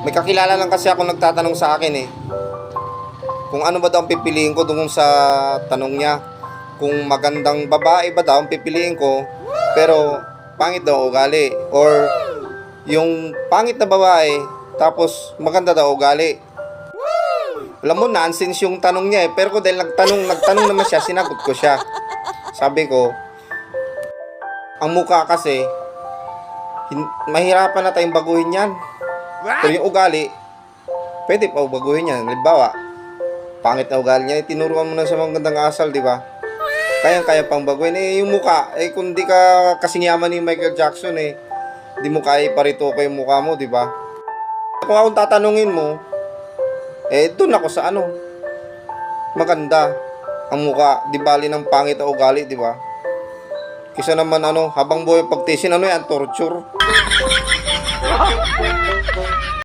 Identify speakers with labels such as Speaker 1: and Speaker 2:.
Speaker 1: May kakilala lang kasi ako nagtatanong sa akin eh. Kung ano ba daw ang pipiliin ko doon sa tanong niya. Kung magandang babae ba daw ang pipiliin ko, pero pangit daw ugali. Or yung pangit na babae, tapos maganda daw ugali. Alam mo, nonsense yung tanong niya eh. Pero ko dahil nagtanong naman siya, sinagot ko siya. Sabi ko, ang mukha kasi, mahirapan na tayong baguhin yan. Pero yung ugali, pwede pa baguhin yan. Halimbawa, pangit na ugali niya, tinuruan mo na sa magandang asal, di ba? Kayang-kaya pang baguhin. Eh, yung mukha, eh, kung di ka kasing yaman ni Michael Jackson, eh, di mo kaya iparito ko yung mukha mo, di ba? Kung akong tatanungin mo, eh, doon ako sa ano, maganda ang mukha, di bali ng pangit na ugali, di ba? Kisa naman ano, habang buhay pagtisin, ano yan, torture.